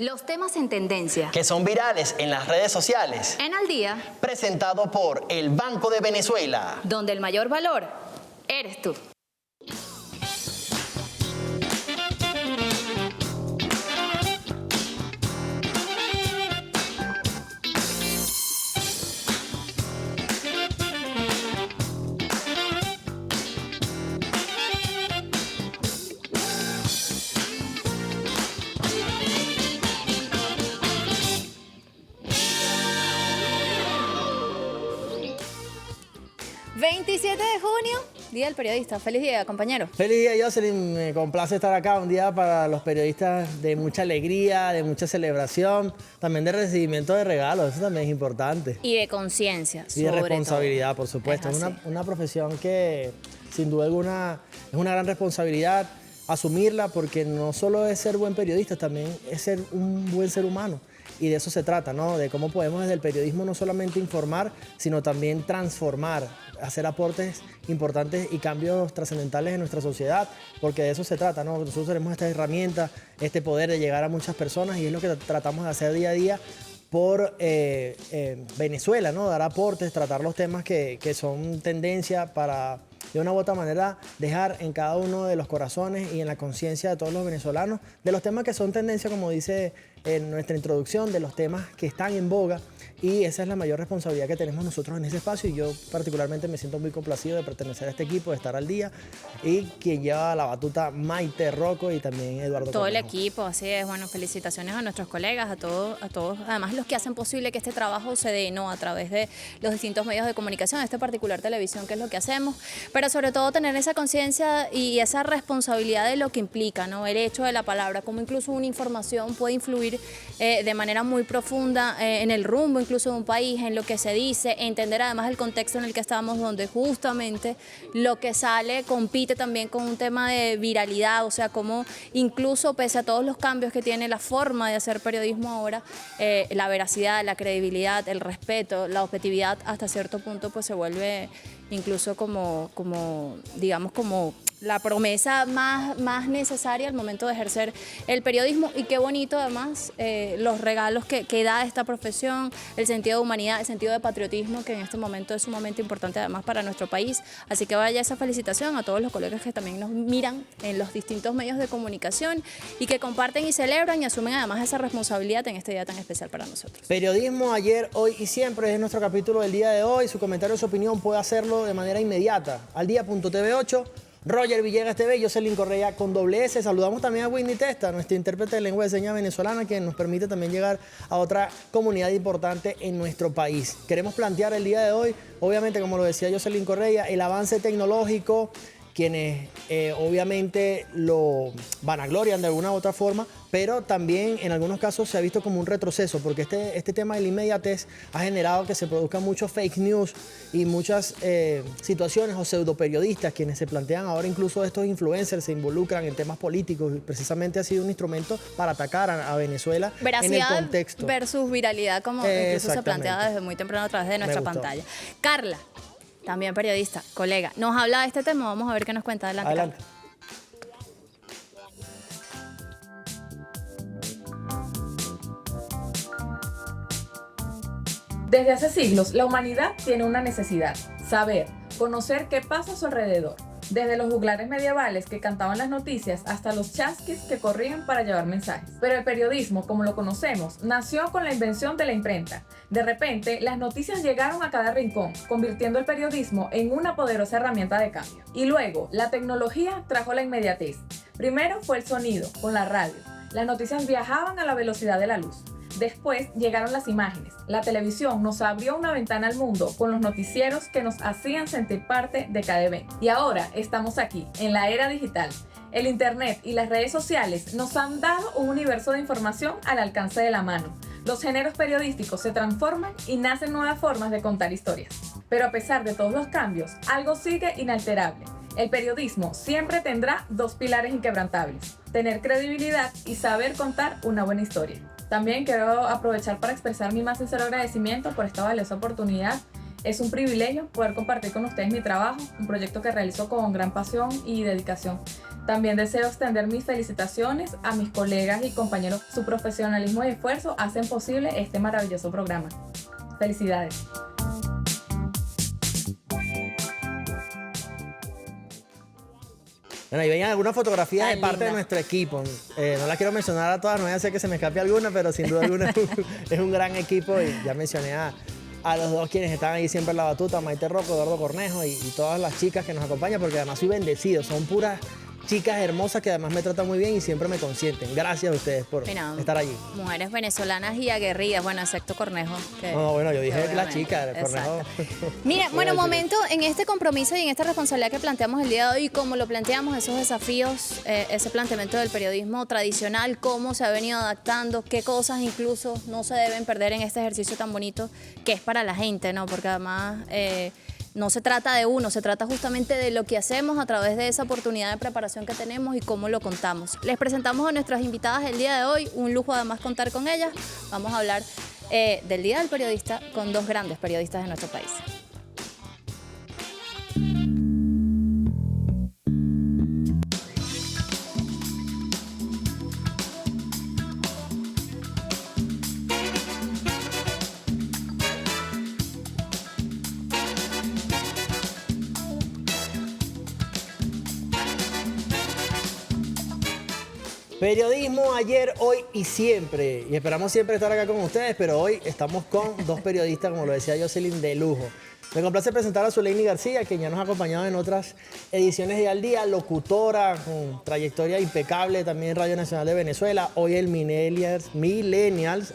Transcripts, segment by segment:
Los temas en tendencia que son virales en las redes sociales. en Al Día, Presentado por el Banco de Venezuela. donde el mayor valor eres tú. ...27 de junio, Día del Periodista. Feliz día, compañero. Feliz día, Jocelyn. Me complace estar acá. Un día para los periodistas de mucha alegría, de mucha celebración, también de recibimiento de regalos. Eso también es importante. Y de conciencia, Y de sobre responsabilidad, todo. por supuesto. Es Es así. una profesión que, sin duda alguna, es una gran responsabilidad asumirla, porque no solo es ser buen periodista, también es ser un buen ser humano. Y de eso se trata, ¿no? De cómo podemos desde el periodismo no solamente informar, sino también transformar, hacer aportes importantes y cambios trascendentales en nuestra sociedad, porque de eso se trata, ¿no? Nosotros tenemos esta herramienta, este poder de llegar a muchas personas, y es lo que tratamos de hacer día a día por Venezuela, ¿no? Dar aportes, tratar los temas que son tendencia para, de una u otra manera, dejar en cada uno de los corazones y en la conciencia de todos los venezolanos de los temas que son tendencia, como dice en nuestra introducción, de los temas que están en boga. Y esa es la mayor responsabilidad que tenemos nosotros en ese espacio, y yo particularmente me siento muy complacido de pertenecer a este equipo, de estar al día, y quien lleva la batuta, Maite Rocco, y también Eduardo Todo el Cornejo. equipo, así es. Bueno, felicitaciones a nuestros colegas, a todos, además los que hacen posible que este trabajo se dé, ¿no? A través de los distintos medios de comunicación, este particular televisión, que es lo que hacemos, pero sobre todo tener esa conciencia y esa responsabilidad de lo que implica, ¿no? El hecho de la palabra, como incluso una información puede influir de manera muy profunda en el rumbo incluso de un país, en lo que se dice, entender además el contexto en el que estamos, donde justamente lo que sale compite también con un tema de viralidad, o sea, como incluso pese a todos los cambios que tiene la forma de hacer periodismo ahora, la veracidad, la credibilidad, el respeto, la objetividad hasta cierto punto pues se vuelve incluso como digamos, como la promesa más necesaria al momento de ejercer el periodismo. Y qué bonito además los regalos que da esta profesión, el sentido de humanidad, el sentido de patriotismo, que en este momento es sumamente importante además para nuestro país. Así que vaya esa felicitación a todos los colegas que también nos miran en los distintos medios de comunicación y que comparten y celebran y asumen además esa responsabilidad en este día tan especial para nosotros. Periodismo ayer, hoy y siempre es nuestro capítulo del día de hoy. Su comentario, su opinión puede hacerlo de manera inmediata. Aldía.tv8, Roger Villegas TV, Jocelyn Correa con doble S. Saludamos también a Whitney Testa, nuestra intérprete de lengua de señas venezolana, que nos permite también llegar a otra comunidad importante en nuestro país. Queremos plantear el día de hoy, obviamente, como lo decía Jocelyn Correa, el avance tecnológico, quienes obviamente lo vanaglorian de alguna u otra forma, pero también en algunos casos se ha visto como un retroceso, porque este tema de la inmediatez ha generado que se produzcan muchos fake news y muchas situaciones o pseudoperiodistas, quienes se plantean ahora, incluso estos influencers se involucran en temas políticos, y precisamente ha sido un instrumento para atacar a Venezuela en el Veracidad contexto versus viralidad, como incluso se plantea desde muy temprano a través de nuestra gustó. pantalla. Carla, también periodista, colega, nos habla de este tema. Vamos a ver qué nos cuenta. Adelante, Adelante. Carla. Desde hace siglos, la humanidad tiene una necesidad: saber, conocer qué pasa a su alrededor. Desde los juglares medievales que cantaban las noticias hasta los chasquis que corrían para llevar mensajes. Pero el periodismo, como lo conocemos, nació con la invención de la imprenta. De repente, las noticias llegaron a cada rincón, convirtiendo el periodismo en una poderosa herramienta de cambio. Y luego, la tecnología trajo la inmediatez. Primero fue el sonido, con la radio. Las noticias viajaban a la velocidad de la luz. Después llegaron las imágenes. La televisión nos abrió una ventana al mundo con los noticieros que nos hacían sentir parte de cada evento. Y ahora estamos aquí, en la era digital. El internet y las redes sociales nos han dado un universo de información al alcance de la mano. Los géneros periodísticos se transforman y nacen nuevas formas de contar historias. Pero a pesar de todos los cambios, algo sigue inalterable. El periodismo siempre tendrá dos pilares inquebrantables: tener credibilidad y saber contar una buena historia. También quiero aprovechar para expresar mi más sincero agradecimiento por esta valiosa oportunidad. Es un privilegio poder compartir con ustedes mi trabajo, un proyecto que realizo con gran pasión y dedicación. También deseo extender mis felicitaciones a mis colegas y compañeros. Su profesionalismo y esfuerzo hacen posible este maravilloso programa. Felicidades. Bueno, ahí veían algunas fotografías Ay, de parte de linda. nuestro equipo. No las quiero mencionar a todas, no voy a hacer que se me escape alguna, pero sin duda alguna es un gran equipo. Y ya mencioné a los dos quienes están ahí siempre en la batuta, Maite Rocco, Eduardo Cornejo y todas las chicas que nos acompañan, porque además soy bendecido. Son puras chicas hermosas que además me tratan muy bien y siempre me consienten. Gracias a ustedes por Mira, estar allí. Mujeres venezolanas y aguerridas, bueno, excepto Cornejo. No, bueno, yo dije la obviamente, chica, el Cornejo. exacto. Mira, Voy bueno, a decir momento en este compromiso y en esta responsabilidad que planteamos el día de hoy, como lo planteamos, esos desafíos, ese planteamiento del periodismo tradicional, cómo se ha venido adaptando, qué cosas incluso no se deben perder en este ejercicio tan bonito que es para la gente, ¿no? Porque además no se trata de uno, se trata justamente de lo que hacemos a través de esa oportunidad de preparación que tenemos y cómo lo contamos. Les presentamos a nuestras invitadas el día de hoy, un lujo además contar con ellas. Vamos a hablar del Día del Periodista con dos grandes periodistas de nuestro país. Periodismo ayer, hoy y siempre. Y esperamos siempre estar acá con ustedes, pero hoy estamos con dos periodistas, como lo decía Jocelyn, de lujo. Me complace presentar a Zuleini García, quien ya nos ha acompañado en otras ediciones de Al Día, locutora con trayectoria impecable también en Radio Nacional de Venezuela. Hoy el Millennials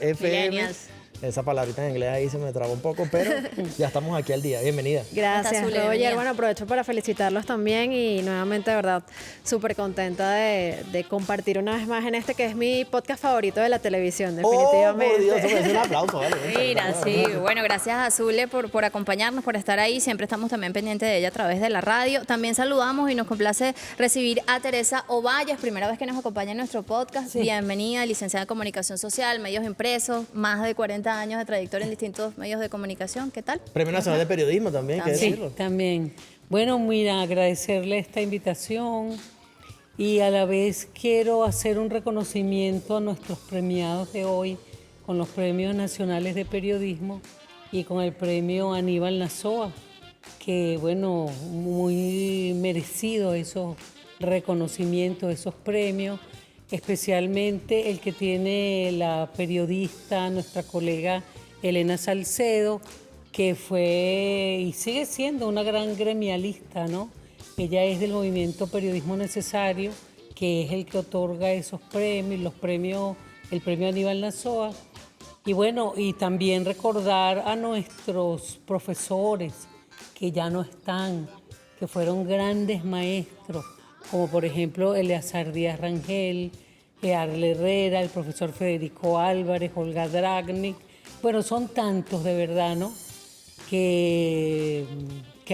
FM. Millennials. Esa palabrita en inglés ahí se me trabó un poco, pero ya estamos aquí al día. Bienvenida. Zule, Gracias, Roger. bienvenida. Bueno, aprovecho para felicitarlos también y nuevamente, de verdad, súper contenta de compartir una vez más en este que es mi podcast favorito de la televisión, definitivamente. Oh, por Dios, eso merece un aplauso, ¿vale? Mira, sí, bueno, gracias a Zule por acompañarnos, por estar ahí. Siempre estamos también pendientes de ella a través de la radio. También saludamos y nos complace recibir a Teresa Ovalles, primera vez que nos acompaña en nuestro podcast. Sí. Bienvenida, licenciada en Comunicación Social, medios impresos, más de 40 años de trayectoria en distintos medios de comunicación. ¿Qué tal? Premio Nacional de Periodismo también, hay que También. decirlo. También. Bueno, mira, agradecerle esta invitación y a la vez quiero hacer un reconocimiento a nuestros premiados de hoy con los Premios Nacionales de Periodismo y con el Premio Aníbal Nazoa, que bueno, muy merecido esos reconocimientos, esos premios, especialmente el que tiene la periodista, nuestra colega Elena Salcedo, que fue y sigue siendo una gran gremialista, ¿no? Ella es del movimiento Periodismo Necesario, que es el que otorga esos premios, el premio Aníbal Nazoa. Y bueno, y también recordar a nuestros profesores que ya no están, que fueron grandes maestros, como por ejemplo Eleazar Díaz Rangel, Arle Herrera, el profesor Federico Álvarez, Olga Dragnik. Bueno, son tantos de verdad, ¿no? Que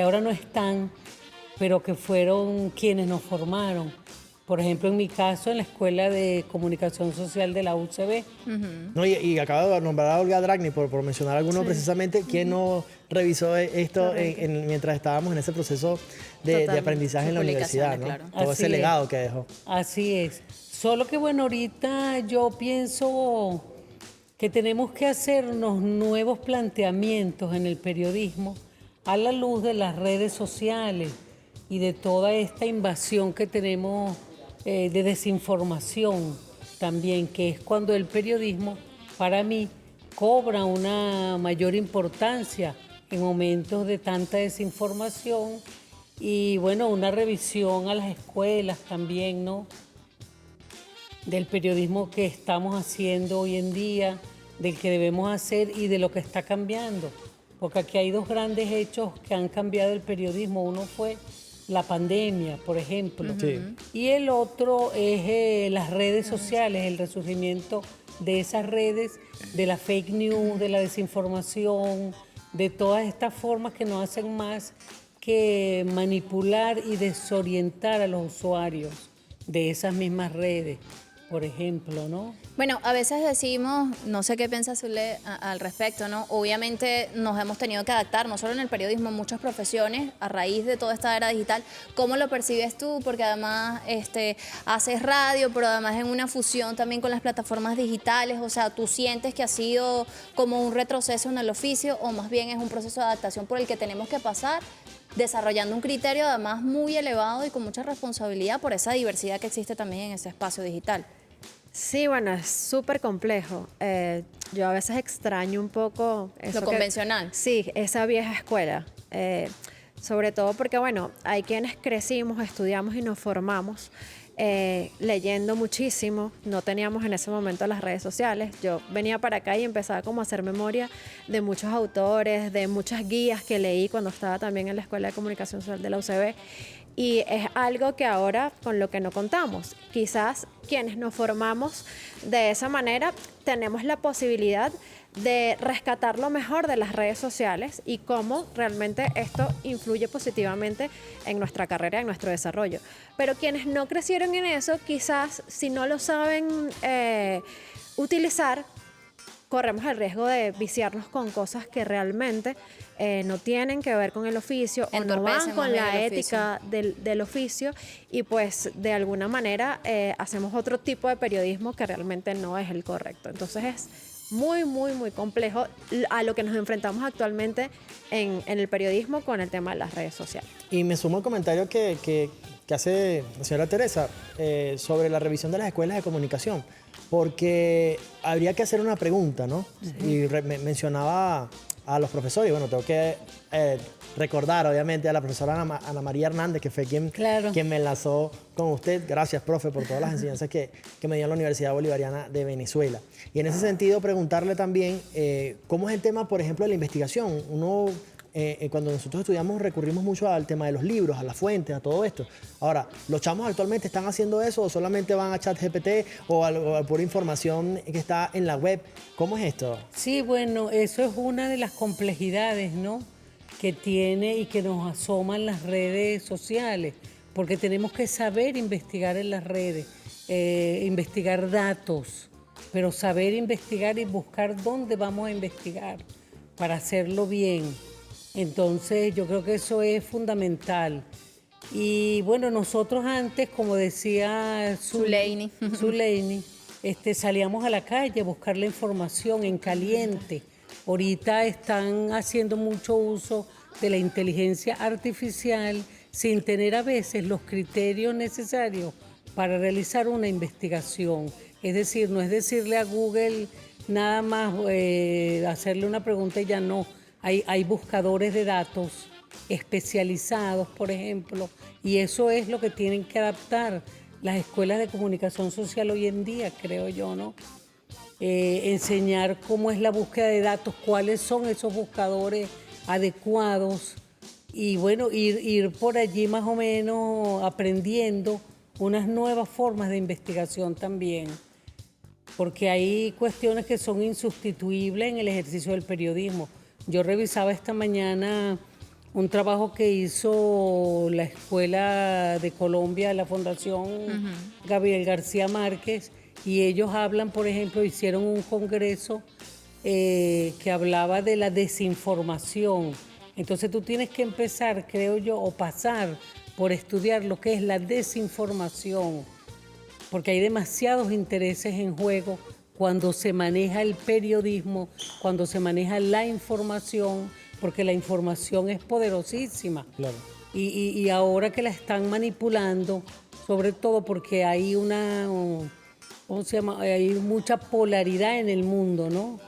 ahora no están, pero que fueron quienes nos formaron. Por ejemplo, en mi caso, en la Escuela de Comunicación Social de la UCB. No, y acabo de nombrar a Olga Dragni por mencionar alguno precisamente. ¿Quién no revisó esto mientras estábamos en ese proceso de Totalmente. aprendizaje en la universidad, ¿no? Publicaciones, Todo Así ese es. legado que dejó. Así es. Solo que bueno, ahorita yo pienso que tenemos que hacernos nuevos planteamientos en el periodismo a la luz de las redes sociales y de toda esta invasión que tenemos de desinformación también, que es cuando el periodismo, para mí, cobra una mayor importancia en momentos de tanta desinformación y bueno, una revisión a las escuelas también, ¿no? Del periodismo que estamos haciendo hoy en día, del que debemos hacer y de lo que está cambiando. Porque aquí hay dos grandes hechos que han cambiado el periodismo. Uno fue la pandemia, por ejemplo. Sí. Y el otro es las redes sociales, el resurgimiento de esas redes, de la fake news, de la desinformación, de todas estas formas que no hacen más que manipular y desorientar a los usuarios de esas mismas redes. por ejemplo, ¿no? Bueno, a veces decimos, no sé qué piensa Zule al respecto, ¿no? Obviamente nos hemos tenido que adaptar, no solo en el periodismo, en muchas profesiones, a raíz de toda esta era digital. ¿Cómo lo percibes tú? Porque además haces radio, pero además en una fusión también con las plataformas digitales. O sea, ¿tú sientes que ha sido como un retroceso en el oficio o más bien es un proceso de adaptación por el que tenemos que pasar, desarrollando un criterio además muy elevado y con mucha responsabilidad por esa diversidad que existe también en ese espacio digital? Sí, bueno, es súper complejo. Yo a veces extraño un poco eso Lo convencional. Sí, esa vieja escuela. Sobre todo porque, bueno, hay quienes crecimos, estudiamos y nos formamos leyendo muchísimo. No teníamos en ese momento las redes sociales. Yo venía para acá y empezaba como a hacer memoria de muchos autores, de muchas guías que leí cuando estaba también en la Escuela de Comunicación Social de la UCB. Y es algo que ahora con lo que no contamos. Quizás quienes nos formamos de esa manera tenemos la posibilidad de rescatar lo mejor de las redes sociales y cómo realmente esto influye positivamente en nuestra carrera, en nuestro desarrollo. Pero quienes no crecieron en eso, quizás si no lo saben utilizar, corremos el riesgo de viciarnos con cosas que realmente no tienen que ver con el oficio o no van con la ética del oficio y pues de alguna manera hacemos otro tipo de periodismo que realmente no es el correcto. Entonces es muy, muy, muy complejo a lo que nos enfrentamos actualmente en el periodismo con el tema de las redes sociales. Y me sumo al comentario que hace la señora Teresa sobre la revisión de las escuelas de comunicación, porque habría que hacer una pregunta, ¿no? Sí. Y mencionaba a los profesores, y bueno, tengo que recordar obviamente a la profesora Ana María Hernández, que fue quien me enlazó con usted. Gracias, profe, por todas las enseñanzas que me dio en la Universidad Bolivariana de Venezuela. Y en ese sentido, preguntarle también cómo es el tema, por ejemplo, de la investigación. Cuando nosotros estudiamos recurrimos mucho al tema de los libros, a las fuentes, a todo esto. Ahora, ¿los chamos actualmente están haciendo eso o solamente van a ChatGPT o a pura información que está en la web? ¿Cómo es esto? Sí, bueno, eso es una de las complejidades, ¿no?, que tiene y que nos asoman las redes sociales, porque tenemos que saber investigar en las redes, investigar datos, pero saber investigar y buscar dónde vamos a investigar para hacerlo bien. Entonces yo creo que eso es fundamental. Y bueno, nosotros antes, como decía Zuleini, salíamos a la calle a buscar la información en caliente. Ahorita están haciendo mucho uso de la inteligencia artificial sin tener a veces los criterios necesarios para realizar una investigación. Es decir, no es decirle a Google nada más, hacerle una pregunta y ya no. Hay buscadores de datos especializados, por ejemplo, y eso es lo que tienen que adaptar las escuelas de comunicación social hoy en día, creo yo, ¿no? Enseñar cómo es la búsqueda de datos, cuáles son esos buscadores adecuados y bueno, ir por allí más o menos aprendiendo unas nuevas formas de investigación también, porque hay cuestiones que son insustituibles en el ejercicio del periodismo. Yo revisaba esta mañana un trabajo que hizo la Escuela de Colombia, la Fundación Gabriel García Márquez, y ellos hablan, por ejemplo, hicieron un congreso que hablaba de la desinformación. Entonces tú tienes que empezar, creo yo, o pasar por estudiar lo que es la desinformación, porque hay demasiados intereses en juego cuando se maneja el periodismo, cuando se maneja la información, porque la información es poderosísima. Claro. Y ahora que la están manipulando, sobre todo porque hay hay mucha polaridad en el mundo, ¿no?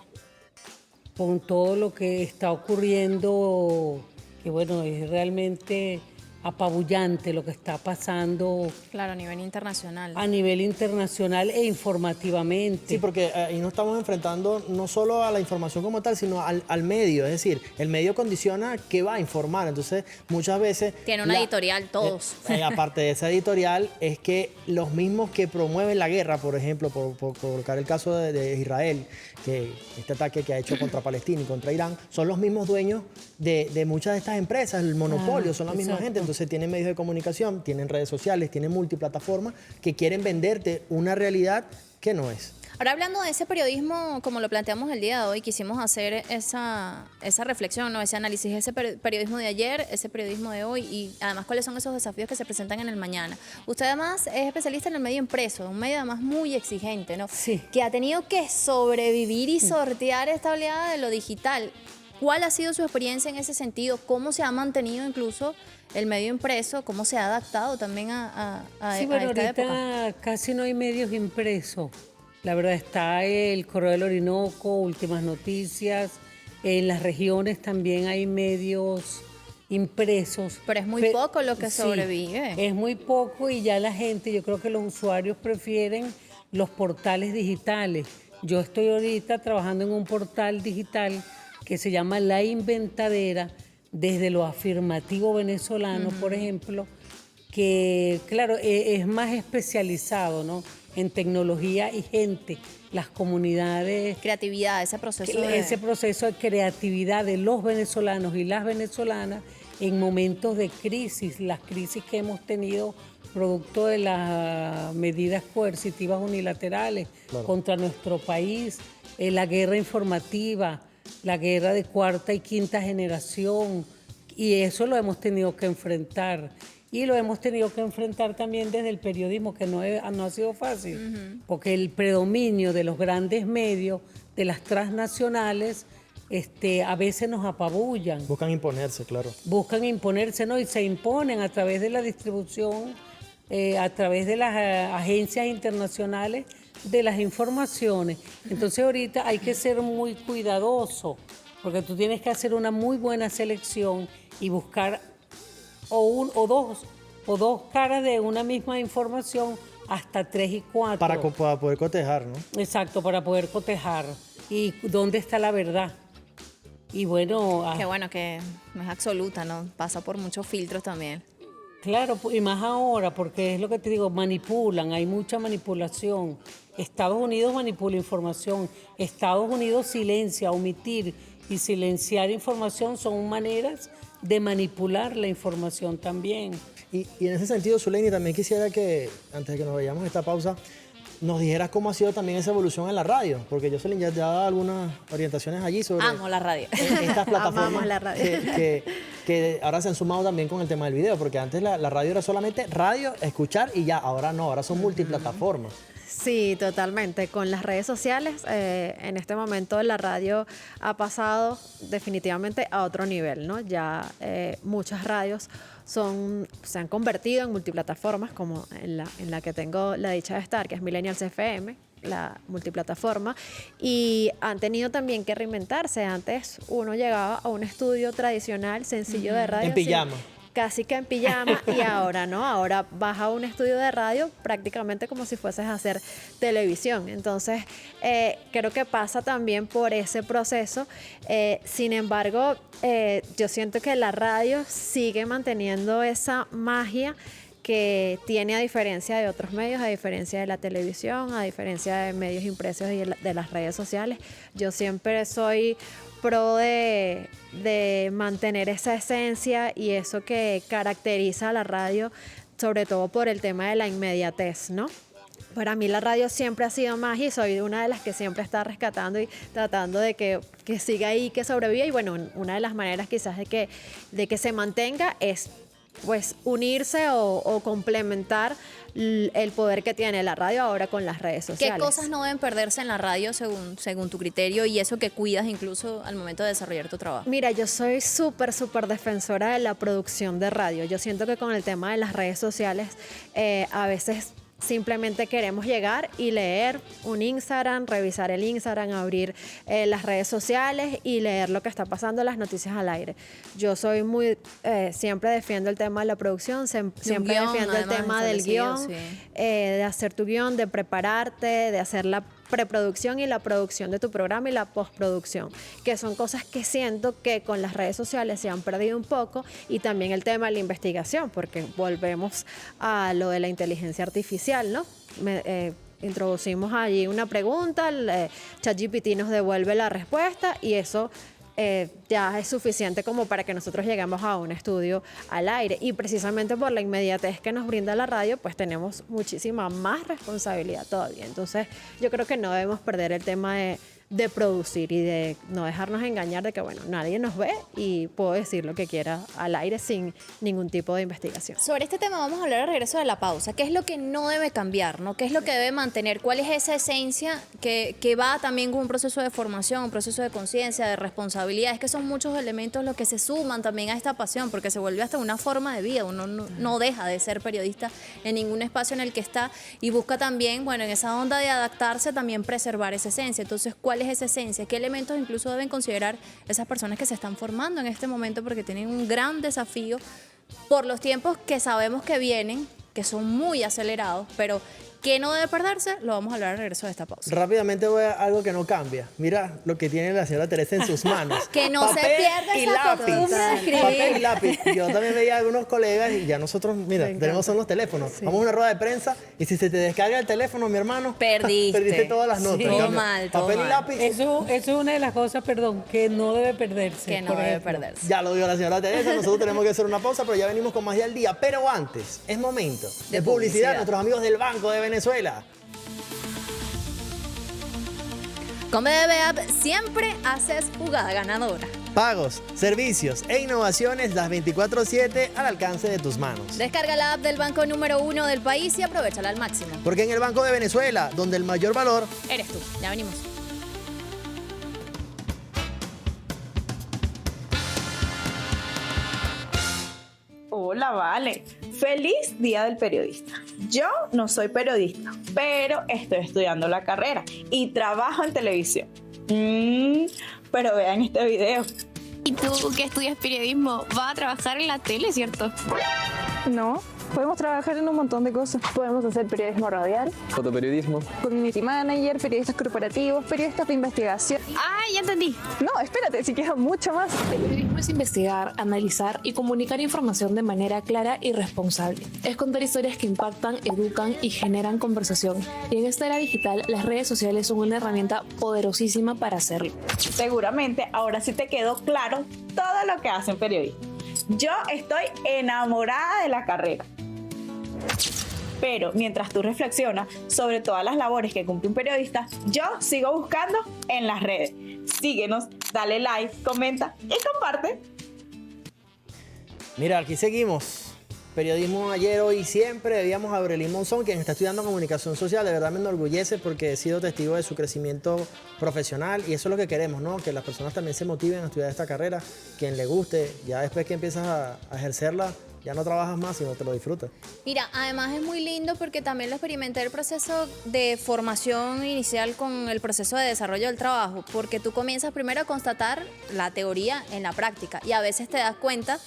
Con todo lo que está ocurriendo, que bueno, es realmente apabullante lo que está pasando. Claro, a nivel internacional. A nivel internacional e informativamente. Sí, porque ahí nos estamos enfrentando no solo a la información como tal, sino al medio. Es decir, el medio condiciona qué va a informar. Entonces, muchas veces... Tiene una editorial todos. Aparte de esa editorial, es que los mismos que promueven la guerra, por ejemplo, por colocar el caso de Israel, que este ataque que ha hecho contra Palestina y contra Irán, son los mismos dueños de muchas de estas empresas. El monopolio, son la misma gente. entonces tienen medios de comunicación, tienen redes sociales, tienen multiplataformas que quieren venderte una realidad que no es. Ahora, hablando de ese periodismo, como lo planteamos el día de hoy, quisimos hacer esa reflexión, ¿no? Ese análisis, ese periodismo de ayer, ese periodismo de hoy y además cuáles son esos desafíos que se presentan en el mañana. Usted además es especialista en el medio impreso, un medio además muy exigente, ¿no? Sí. Que ha tenido que sobrevivir y sortear esta oleada de lo digital. ¿Cuál ha sido su experiencia en ese sentido? ¿Cómo se ha mantenido incluso el medio impreso? ¿Cómo se ha adaptado también a Sí, bueno, esta época? ahorita casi no hay medios impresos. La verdad está el Correo del Orinoco, Últimas Noticias. En las regiones también hay medios impresos. Pero es muy poco lo que sobrevive. Es muy poco y ya la gente, yo creo que los usuarios prefieren los portales digitales. Yo estoy ahorita trabajando en un portal digital que se llama La Inventadera, desde lo afirmativo venezolano, por ejemplo, que, claro, es más especializado, ¿no?, en tecnología y gente, las comunidades. Creatividad, ese proceso Ese proceso de creatividad de los venezolanos y las venezolanas en momentos de crisis, las crisis que hemos tenido producto de las medidas coercitivas unilaterales contra nuestro país, la guerra informativa, la guerra de cuarta y quinta generación, y eso lo hemos tenido que enfrentar. Y lo hemos tenido que enfrentar también desde el periodismo, que no ha sido fácil, porque el predominio de los grandes medios, de las transnacionales, a veces nos apabullan. Buscan imponerse, claro. Buscan imponerse, ¿no? Y se imponen a través de la distribución, a través de las agencias internacionales de las informaciones. Entonces ahorita hay que ser muy cuidadoso, porque tú tienes que hacer una muy buena selección y buscar o dos caras de una misma información, hasta 3 y 4. Para poder cotejar, ¿no? Exacto, para poder cotejar. ¿Y dónde está la verdad? Y bueno... Qué bueno que no es absoluta, ¿no? Pasa por muchos filtros también. Claro, y más ahora, porque es lo que te digo, manipulan, hay mucha manipulación. Estados Unidos manipula información, Estados Unidos silencia, omitir y silenciar información son maneras de manipular la información también. Y en ese sentido, Zuleini, también quisiera que, antes de que nos vayamos a esta pausa, nos dijeras cómo ha sido también esa evolución en la radio, porque yo ya he dado algunas orientaciones allí sobre Amo la radio. Estas plataformas Amamos la radio. que ahora se han sumado también con el tema del video, porque antes la radio era solamente radio, escuchar y ya, ahora no, ahora son multiplataformas. Sí, totalmente. Con las redes sociales, en este momento la radio ha pasado definitivamente a otro nivel, ¿no? Ya muchas radios se han convertido en multiplataformas, como en la que tengo la dicha de estar, que es Millennials FM, la multiplataforma, y han tenido también que reinventarse. Antes uno llegaba a un estudio tradicional, sencillo de radio. En pijama. Casi que en pijama, y ahora no, ahora vas a un estudio de radio prácticamente como si fueses a hacer televisión. Entonces, creo que pasa también por ese proceso. Sin embargo, yo siento que la radio sigue manteniendo esa magia que tiene, a diferencia de otros medios, a diferencia de la televisión, a diferencia de medios impresos y de las redes sociales. Yo siempre soy pro de mantener esa esencia y eso que caracteriza a la radio, sobre todo por el tema de la inmediatez, ¿no? Para mí la radio siempre ha sido magia y soy una de las que siempre está rescatando y tratando de que siga ahí, que sobreviva. Y bueno, una de las maneras quizás de que se mantenga es pues unirse o complementar el poder que tiene la radio ahora con las redes sociales. ¿Qué cosas no deben perderse en la radio según tu criterio y eso que cuidas incluso al momento de desarrollar tu trabajo? Mira, yo soy súper defensora de la producción de radio. Yo siento que con el tema de las redes sociales a veces simplemente queremos llegar y leer un Instagram, revisar el Instagram, abrir las redes sociales y leer lo que está pasando, las noticias al aire. Yo soy siempre defiendo el tema de la producción, siempre defiendo el tema del guión, sí. De hacer tu guión, de prepararte, de hacer la preproducción y la producción de tu programa y la postproducción, que son cosas que siento que con las redes sociales se han perdido un poco, y también el tema de la investigación, porque volvemos a lo de la inteligencia artificial, ¿no? Introducimos allí una pregunta, ChatGPT nos devuelve la respuesta y eso ya es suficiente como para que nosotros lleguemos a un estudio al aire. Y precisamente por la inmediatez que nos brinda la radio, pues tenemos muchísima más responsabilidad todavía. Entonces, yo creo que no debemos perder el tema de producir y de no dejarnos engañar de que, bueno, nadie nos ve y puedo decir lo que quiera al aire sin ningún tipo de investigación. Sobre este tema vamos a hablar al regreso de la pausa. ¿Qué es lo que no debe cambiar, ¿no? ¿Qué es lo que debe mantener? ¿Cuál es esa esencia que va también con un proceso de formación, un proceso de conciencia, de responsabilidad? Es que son muchos elementos los que se suman también a esta pasión, porque se vuelve hasta una forma de vida. Uno no deja de ser periodista en ningún espacio en el que está y busca también, bueno, en esa onda de adaptarse, también preservar esa esencia. Entonces, ¿cuál es esa esencia? ¿Qué elementos incluso deben considerar esas personas que se están formando en este momento? Porque tienen un gran desafío por los tiempos que sabemos que vienen, que son muy acelerados, pero ¿qué no debe perderse? Lo vamos a hablar al regreso de esta pausa. Rápidamente voy a algo que no cambia. Mira lo que tiene la señora Teresa en sus manos. Que no se pierda y esa lápiz. costumbre de escribir. Papel y lápiz. Yo también veía a algunos colegas y ya nosotros, mira, tenemos son los teléfonos. Vamos a una rueda de prensa y si se te descarga el teléfono, mi hermano, Perdiste todas las notas. Sí. En Todo cambio, mal, todo papel mal. y lápiz. Eso es una de las cosas, perdón, que no debe perderse. Que no por debe ejemplo. perderse. Ya lo dijo la señora Teresa, nosotros tenemos que hacer una pausa, pero ya venimos con más día al día. Pero antes, es momento de publicidad a nuestros amigos del Banco de Venezuela. Con BBVA App siempre haces jugada ganadora. Pagos, servicios e innovaciones las 24/7 al alcance de tus manos. Descarga la app del banco número 1 del país y aprovechala al máximo. Porque en el Banco de Venezuela, donde el mayor valor Eres tú. Ya venimos. Hola, vale. Feliz Día del Periodista. Yo no soy periodista, pero estoy estudiando la carrera y trabajo en televisión. Pero vean este video. ¿Y tú que estudias periodismo vas a trabajar en la tele, cierto? No, podemos trabajar en un montón de cosas. Podemos hacer periodismo radial, Fotoperiodismo. community manager, periodistas corporativos, periodistas de investigación. Ah, ya entendí. No, espérate, si queda mucho más. El periodismo es investigar, analizar y comunicar información de manera clara y responsable. Es contar historias que impactan, educan y generan conversación. Y en esta era digital, las redes sociales son una herramienta poderosísima para hacerlo. Seguramente ahora sí te quedó claro todo lo que hacen periodistas. Yo estoy enamorada de la carrera. Pero mientras tú reflexionas sobre todas las labores que cumple un periodista, yo sigo buscando en las redes. Síguenos, dale like, comenta y comparte. Mira, aquí seguimos. Periodismo ayer, hoy y siempre. Veíamos a Aurelín Monzón, quien está estudiando comunicación social. De verdad me enorgullece porque he sido testigo de su crecimiento profesional y eso es lo que queremos, ¿no? Que las personas también se motiven a estudiar esta carrera, quien le guste. Ya después que empiezas a ejercerla, ya no trabajas más, sino te lo disfrutas. Mira, además es muy lindo porque también lo experimenté el proceso de formación inicial con el proceso de desarrollo del trabajo, porque tú comienzas primero a constatar la teoría en la práctica y a veces te das cuenta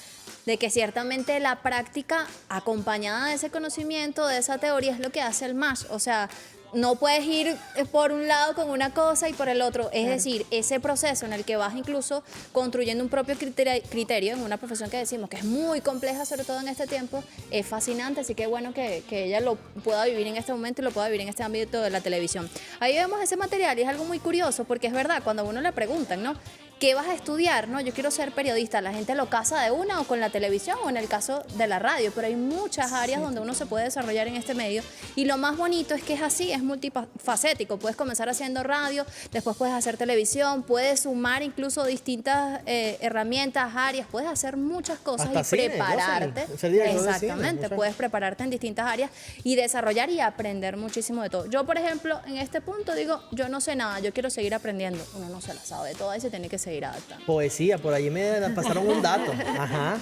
de que ciertamente la práctica acompañada de ese conocimiento, de esa teoría, es lo que hace el match. O sea, no puedes ir por un lado con una cosa y por el otro. Es decir, ese proceso en el que vas incluso construyendo un propio criterio en una profesión que decimos que es muy compleja, sobre todo en este tiempo, es fascinante. Así que bueno que ella lo pueda vivir en este momento y lo pueda vivir en este ámbito de la televisión. Ahí vemos ese material y es algo muy curioso porque es verdad, cuando a uno le preguntan, ¿no? ¿Qué vas a estudiar? No, yo quiero ser periodista. La gente lo casa de una o con la televisión o en el caso de la radio, pero hay muchas áreas donde uno se puede desarrollar en este medio y lo más bonito es que es así, es multifacético. Puedes comenzar haciendo radio, después puedes hacer televisión, puedes sumar incluso distintas herramientas, áreas, puedes hacer muchas cosas. Hasta y cine, prepararte. Exactamente, puedes prepararte en distintas áreas y desarrollar y aprender muchísimo de todo. Yo, por ejemplo, en este punto digo, yo no sé nada, yo quiero seguir aprendiendo. Uno no se la sabe de todas y se tiene que seguir adaptando. Poesía, por allí me pasaron un dato. Ajá.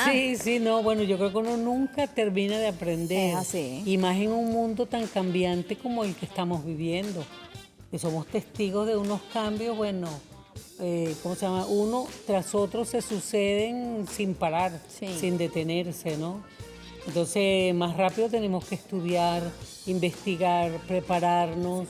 Sí, no, bueno, yo creo que uno nunca termina de aprender. Es así. Y más en un mundo tan cambiante como el que estamos viviendo. Que somos testigos de unos cambios, bueno, ¿cómo se llama? Uno tras otro se suceden sin parar, sin detenerse, ¿no? Entonces, más rápido tenemos que estudiar, investigar, prepararnos.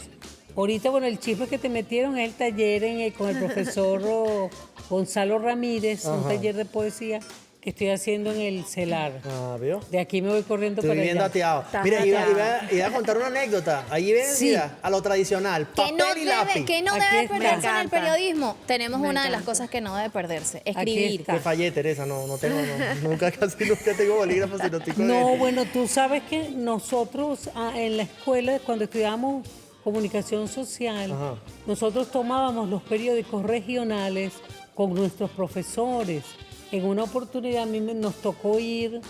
Ahorita, bueno, el chisme que te metieron es el taller con el profesor Gonzalo Ramírez, un taller de poesía que estoy haciendo en el CELAR. ¿Vio? De aquí me voy corriendo Estoy para viviendo allá. ateado. Estás Mira, ateado. iba a contar una anécdota. Allí ven, Sí. mira, a lo tradicional, papel y lápiz. Que no Aquí debe está. perderse Me en el encanta. periodismo. Tenemos Me una de las encanta. cosas que no debe perderse, Aquí escribir. está. Me fallé, Teresa, casi nunca tengo bolígrafo, sino estoy con No, el- bueno, tú sabes que nosotros en la escuela, cuando estudiábamos comunicación social, Ajá. nosotros tomábamos los periódicos regionales con nuestros profesores. En una oportunidad a mí nos tocó ir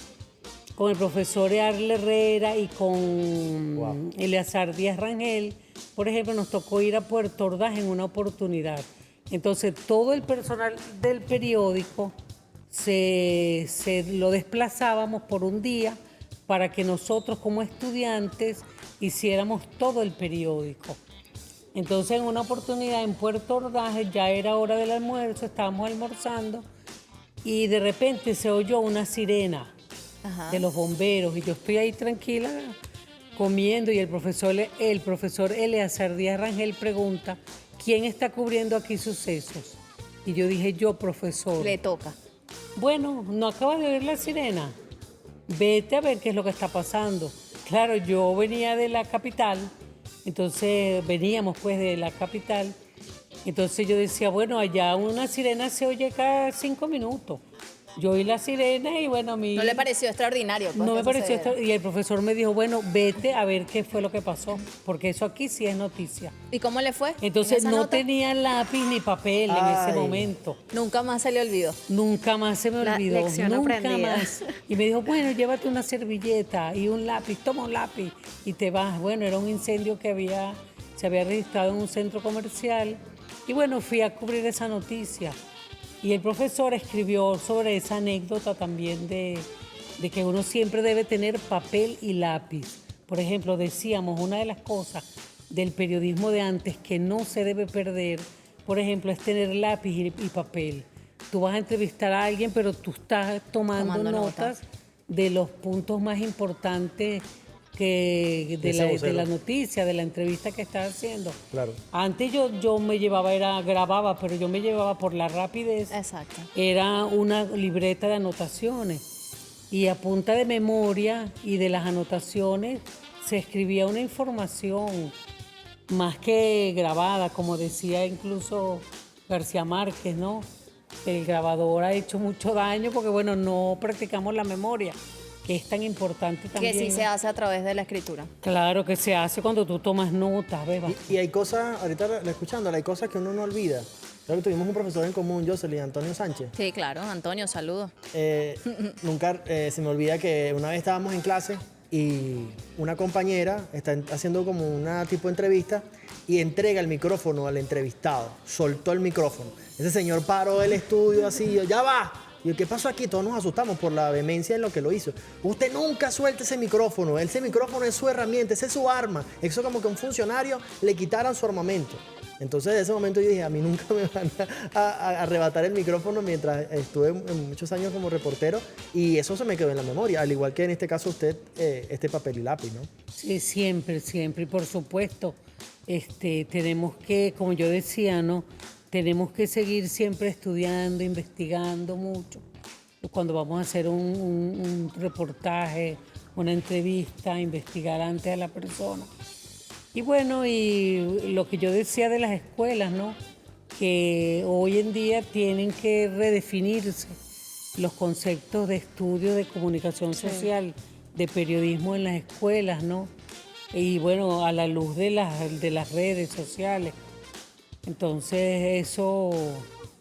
con el profesor Arle Herrera y con Eleazar Díaz Rangel. Por ejemplo, nos tocó ir a Puerto Ordaz en una oportunidad. Entonces, todo el personal del periódico se lo desplazábamos por un día para que nosotros como estudiantes hiciéramos todo el periódico. Entonces, en una oportunidad en Puerto Ordaz, ya era hora del almuerzo, estábamos almorzando y de repente se oyó una sirena de los bomberos y yo estoy ahí tranquila comiendo y el profesor Eleazar Díaz Rangel pregunta, ¿quién está cubriendo aquí sucesos? Y yo dije, yo, profesor. Le toca. Bueno, ¿no acabas de oír la sirena? Vete a ver qué es lo que está pasando. Claro, yo venía de la capital, entonces veníamos pues de la capital, entonces yo decía, bueno, allá una sirena se oye cada 5 minutos. Yo oí la sirena y bueno, a mí... ¿No le pareció extraordinario? Pues, No me que pareció sucediera? esto. Y el profesor me dijo, bueno, vete a ver qué fue lo que pasó, porque eso aquí sí es noticia. ¿Y cómo le fue? Entonces en esa no nota? tenía lápiz ni papel en Ay. ese momento. Nunca más se le olvidó. Nunca más se me La olvidó, lección nunca aprendida. más. Y me dijo, bueno, llévate una servilleta y un lápiz, toma un lápiz y te vas. Bueno, era un incendio que se había registrado en un centro comercial. Y bueno, fui a cubrir esa noticia. Y el profesor escribió sobre esa anécdota también de que uno siempre debe tener papel y lápiz. Por ejemplo, decíamos, una de las cosas del periodismo de antes que no se debe perder, por ejemplo, es tener lápiz y papel. Tú vas a entrevistar a alguien, pero tú estás tomando notas de los puntos más importantes de la noticia, de la entrevista que estás haciendo. Claro. Antes yo me llevaba, grababa, pero yo me llevaba por la rapidez. Exacto. Era una libreta de anotaciones. Y a punta de memoria y de las anotaciones se escribía una información más que grabada, como decía incluso García Márquez, ¿no? El grabador ha hecho mucho daño porque, bueno, no practicamos la memoria, que es tan importante también. Que sí se hace a través de la escritura. Claro que se hace cuando tú tomas notas, beba. Y hay cosas, ahorita escuchándola, hay cosas que uno no olvida. Creo que tuvimos un profesor en común, Jocelyn Antonio Sánchez. Sí, claro. Antonio, saludos. Nunca se me olvida que una vez estábamos en clase y una compañera está haciendo como una tipo de entrevista y entrega el micrófono al entrevistado. Soltó el micrófono. Ese señor paró del estudio así, yo, ya va. Y yo, ¿qué pasó aquí? Todos nos asustamos por la vehemencia en lo que lo hizo. Usted nunca suelte ese micrófono. Ese micrófono es su herramienta, ese es su arma. Eso como que a un funcionario le quitaran su armamento. Entonces, en ese momento yo dije, a mí nunca me van a arrebatar el micrófono mientras estuve muchos años como reportero y eso se me quedó en la memoria, al igual que en este caso usted, este papel y lápiz, ¿no? Sí, siempre, siempre. Y por supuesto, tenemos que, como yo decía, ¿no? Tenemos que seguir siempre estudiando, investigando mucho. Cuando vamos a hacer un reportaje, una entrevista, investigar antes a la persona. Y bueno, y lo que yo decía de las escuelas, ¿no? Que hoy en día tienen que redefinirse los conceptos de estudio de comunicación social, de periodismo en las escuelas, ¿no? Y bueno, a la luz de las redes sociales. Entonces, eso,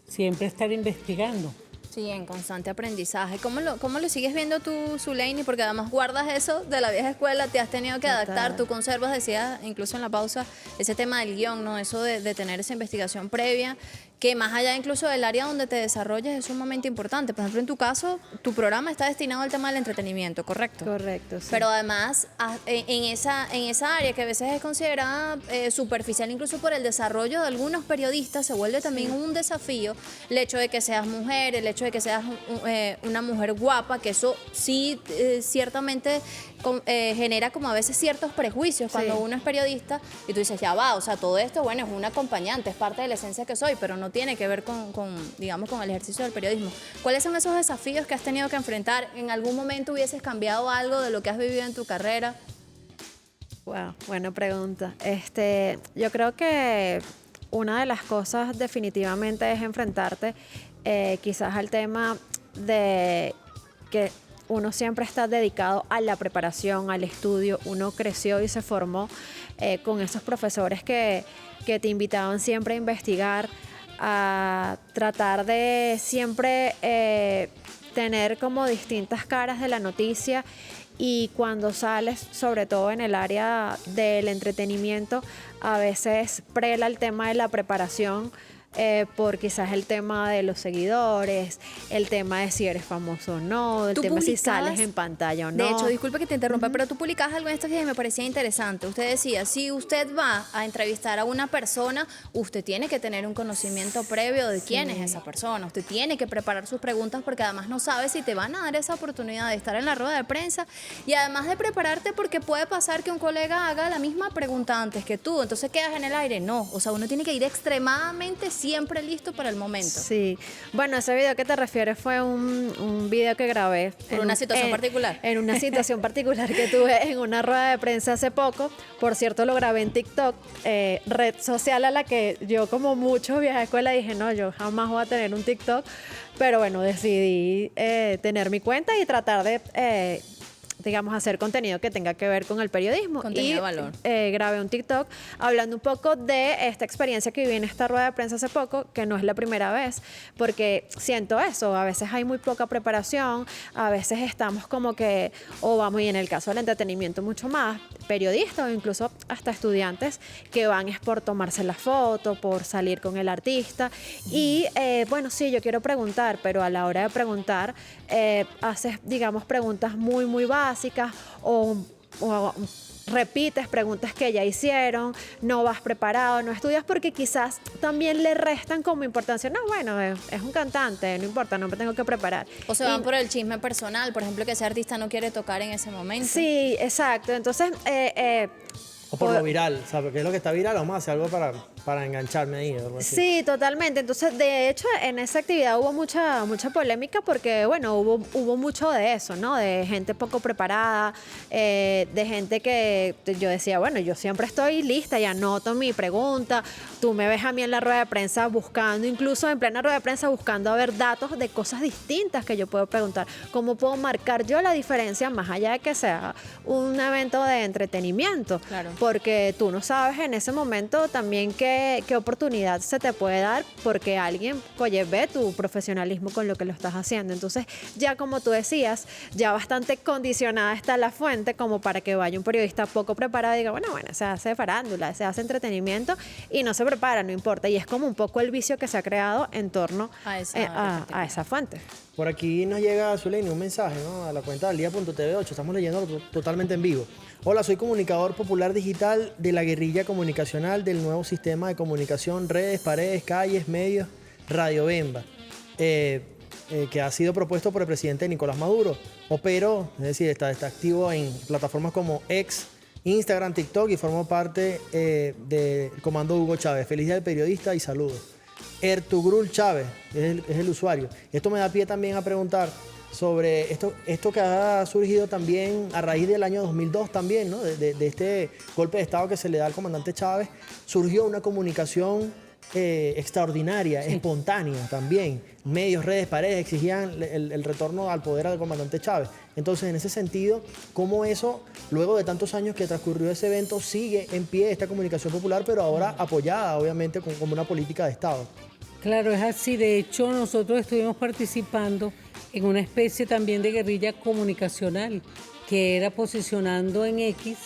siempre estar investigando. Sí, en constante aprendizaje. ¿Cómo lo sigues viendo tú, Zuleini? Porque además guardas eso de la vieja escuela, te has tenido que adaptar, tú conservas, decías incluso en la pausa, ese tema del guión, ¿no? Eso de tener esa investigación previa, que más allá incluso del área donde te desarrolles es sumamente importante. Por ejemplo, en tu caso, tu programa está destinado al tema del entretenimiento, ¿correcto? Correcto, sí. Pero además, en esa área que a veces es considerada superficial, incluso por el desarrollo de algunos periodistas, se vuelve también un desafío el hecho de que seas mujer, el hecho de que seas una mujer guapa, que eso sí ciertamente genera como a veces ciertos prejuicios cuando uno es periodista y tú dices, ya va, o sea, todo esto, bueno, es un acompañante, es parte de la esencia que soy, pero no tiene que ver digamos, con el ejercicio del periodismo. ¿Cuáles son esos desafíos que has tenido que enfrentar? ¿En algún momento hubieses cambiado algo de lo que has vivido en tu carrera? Wow, buena pregunta. Yo creo que una de las cosas definitivamente es enfrentarte quizás al tema de que uno siempre está dedicado a la preparación, al estudio. Uno creció y se formó con esos profesores que te invitaban siempre a investigar, a tratar de siempre tener como distintas caras de la noticia. Y cuando sales, sobre todo en el área del entretenimiento, a veces prela el tema de la preparación por quizás el tema de los seguidores, el tema de si eres famoso o no, el tema de si sales en pantalla o no. De hecho, disculpe que te interrumpa, pero tú publicabas algo en estos días y me parecía interesante. Usted decía, si usted va a entrevistar a una persona, usted tiene que tener un conocimiento previo de quién es esa persona. Usted tiene que preparar sus preguntas porque además no sabe si te van a dar esa oportunidad de estar en la rueda de prensa y además de prepararte porque puede pasar que un colega haga la misma pregunta antes que tú. Entonces quedas en el aire. No, o sea, uno tiene que ir extremadamente siempre listo para el momento. Sí. Bueno, ese video que te refieres fue un video que grabé. ¿Por una situación particular? En una situación particular que tuve en una rueda de prensa hace poco. Por cierto, lo grabé en TikTok, red social a la que yo, como muchos viejos de escuela, dije, no, yo jamás voy a tener un TikTok. Pero bueno, decidí tener mi cuenta y tratar de digamos, hacer contenido que tenga que ver con el periodismo. Contenido de valor. Grabé un TikTok hablando un poco de esta experiencia que viví en esta rueda de prensa hace poco, que no es la primera vez, porque siento eso, a veces hay muy poca preparación, a veces estamos como que, o vamos, y en el caso del entretenimiento mucho más, periodistas o incluso hasta estudiantes que van es por tomarse la foto, por salir con el artista. Y bueno, sí, yo quiero preguntar, pero a la hora de preguntar, haces, digamos, preguntas muy, muy básicas o repites preguntas que ya hicieron, no vas preparado, no estudias porque quizás también le restan como importancia. No, bueno, es un cantante, no importa, no me tengo que preparar. O se van por el chisme personal, por ejemplo, que ese artista no quiere tocar en ese momento. Sí, exacto. Entonces, o por lo viral, o sea, porque es lo que está viral, vamos a hacer algo para engancharme ahí. Sí, totalmente. Entonces, de hecho, en esa actividad hubo mucha polémica porque, bueno, hubo mucho de eso, ¿no? De gente poco preparada, de gente que yo decía, bueno, yo siempre estoy lista y anoto mi pregunta. Tú me ves a mí en la rueda de prensa buscando, incluso en plena rueda de prensa, buscando a ver datos de cosas distintas que yo puedo preguntar. ¿Cómo puedo marcar yo la diferencia más allá de que sea un evento de entretenimiento? Claro. Porque tú no sabes en ese momento también qué oportunidad se te puede dar porque alguien, oye, ve tu profesionalismo con lo que lo estás haciendo. Entonces, ya como tú decías, ya bastante condicionada está la fuente como para que vaya un periodista poco preparado y diga, bueno, se hace farándula, se hace entretenimiento y no se prepara, no importa. Y es como un poco el vicio que se ha creado en torno a esa fuente. Por aquí nos llega, Zuleini, un mensaje, ¿no? A la cuenta del día.tv8, estamos leyendo totalmente en vivo. Hola, soy comunicador popular digital de la guerrilla comunicacional del nuevo sistema de comunicación, redes, paredes, calles, medios, Radio Bemba, que ha sido propuesto por el presidente Nicolás Maduro. Opero, es decir, está activo en plataformas como X, Instagram, TikTok y formo parte del comando Hugo Chávez. Feliz día del periodista y saludos. Ertugrul Chávez es el usuario. Esto me da pie también a preguntar sobre esto que ha surgido también a raíz del año 2002 también, ¿no? De este golpe de Estado que se le da al comandante Chávez, surgió una comunicación extraordinaria, espontánea también. Medios, redes, paredes exigían el retorno al poder del comandante Chávez. Entonces, en ese sentido, ¿cómo eso, luego de tantos años que transcurrió ese evento, sigue en pie esta comunicación popular, pero ahora apoyada, obviamente, como una política de Estado? Claro, es así. De hecho, nosotros estuvimos participando en una especie también de guerrilla comunicacional que era posicionando en X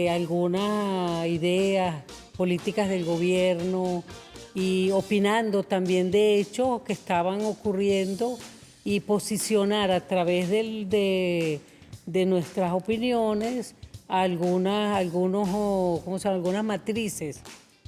algunas ideas políticas del gobierno y opinando también de hechos que estaban ocurriendo y posicionar a través de nuestras opiniones algunas matrices